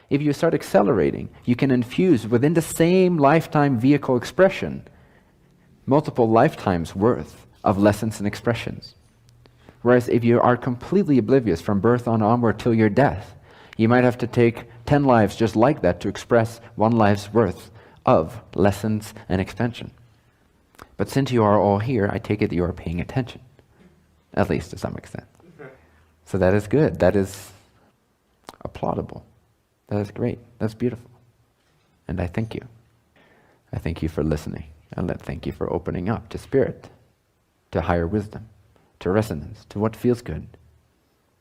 If you start accelerating, you can infuse within the same lifetime vehicle expression multiple lifetimes worth of lessons and expressions. Whereas if you are completely oblivious from birth on onward till your death, you might have to take 10 lives just like that to express one life's worth of lessons and expansion. But since you are all here, I take it that you are paying attention, at least to some extent. So that is good. That is applaudable. That is great. That's beautiful. And I thank you. I thank you for listening. And thank you for opening up to spirit, to higher wisdom, to resonance, to what feels good,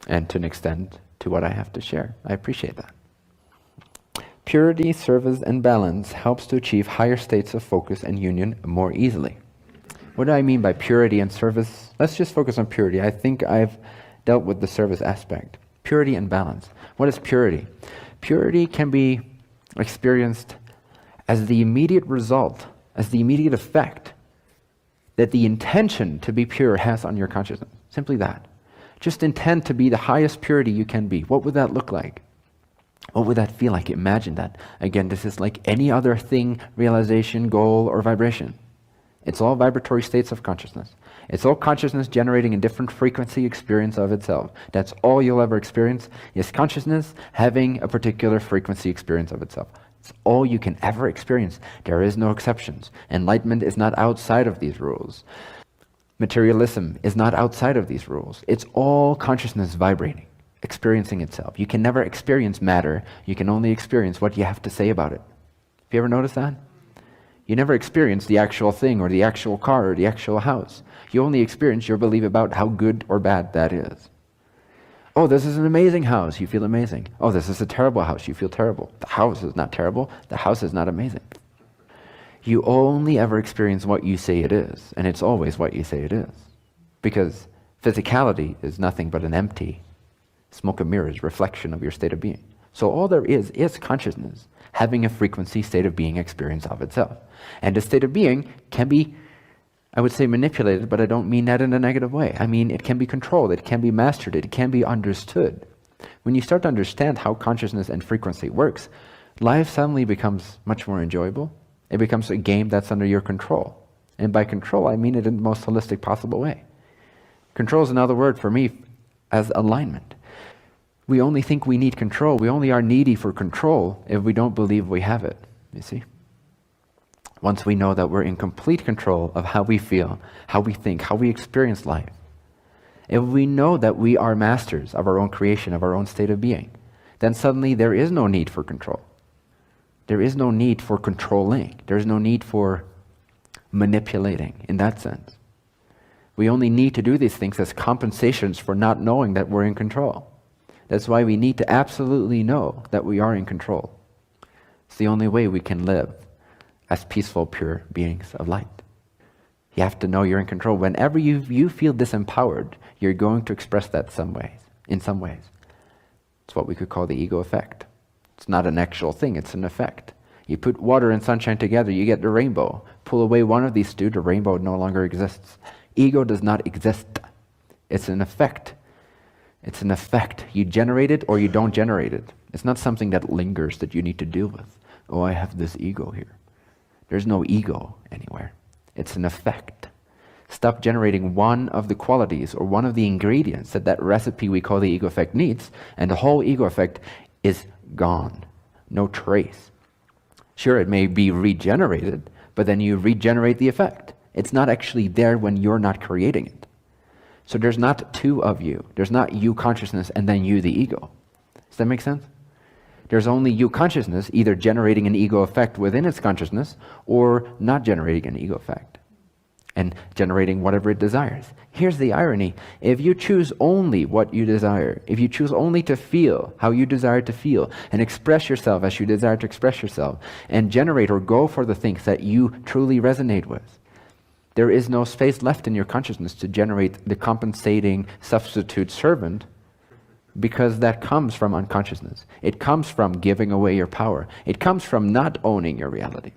and to an extent to what I have to share. I appreciate that. Purity, service, and balance helps to achieve higher states of focus and union more easily. What do I mean by purity and service? Let's just focus on purity. I think I've dealt with the service aspect. Purity and balance. What is purity? Purity can be experienced as the immediate result, as the immediate effect that the intention to be pure has on your consciousness. Simply that. Just intend to be the highest purity you can be. What would that look like? What would that feel like? Imagine that. Again, this is like any other thing, realization, goal, or vibration. It's all vibratory states of consciousness. It's all consciousness generating a different frequency experience of itself. That's all you'll ever experience, is consciousness having a particular frequency experience of itself. It's all you can ever experience. There is no exceptions. Enlightenment is not outside of these rules. Materialism is not outside of these rules. It's all consciousness vibrating, experiencing itself. You can never experience matter. You can only experience what you have to say about it. Have you ever noticed that? You never experience the actual thing or the actual car or the actual house. You only experience your belief about how good or bad that is. Oh, this is an amazing house. You feel amazing. Oh, this is a terrible house. You feel terrible. The house is not terrible. The house is not amazing. You only ever experience what you say it is, and it's always what you say it is. Because physicality is nothing but an empty smoke and mirrors reflection of your state of being. So all there is consciousness having a frequency state of being experience of itself. And the state of being can be, I would say, manipulated, but I don't mean that in a negative way. I mean, it can be controlled, it can be mastered, it can be understood. When you start to understand how consciousness and frequency works, life suddenly becomes much more enjoyable. It becomes a game that's under your control. And by control, I mean it in the most holistic possible way. Control is another word for me as alignment. We only think we need control. We only are needy for control if we don't believe we have it, you see? Once we know that we're in complete control of how we feel, how we think, how we experience life, if we know that we are masters of our own creation, of our own state of being, then suddenly there is no need for control. There is no need for controlling. There's no need for manipulating in that sense. We only need to do these things as compensations for not knowing that we're in control. That's why we need to absolutely know that we are in control. It's the only way we can live as peaceful, pure beings of light. You have to know you're in control. Whenever you feel disempowered, you're going to express that in some ways. It's what we could call the ego effect. It's not an actual thing, it's an effect. You put water and sunshine together, you get the rainbow. Pull away one of these two, the rainbow no longer exists. Ego does not exist. It's an effect. It's an effect. You generate it or you don't generate it. It's not something that lingers that you need to deal with. Oh, I have this ego here. There's no ego anywhere. It's an effect. Stop generating one of the qualities or one of the ingredients that recipe we call the ego effect needs, and the whole ego effect is gone. No trace. Sure, it may be regenerated, but then you regenerate the effect. It's not actually there when you're not creating it. So there's not two of you. There's not you consciousness and then you the ego. Does that make sense? There's only you consciousness either generating an ego effect within its consciousness or not generating an ego effect and generating whatever it desires. Here's the irony. If you choose only what you desire, if you choose only to feel how you desire to feel and express yourself as you desire to express yourself and generate or go for the things that you truly resonate with, there is no space left in your consciousness to generate the compensating substitute servant, because that comes from unconsciousness. It comes from giving away your power. It comes from not owning your reality.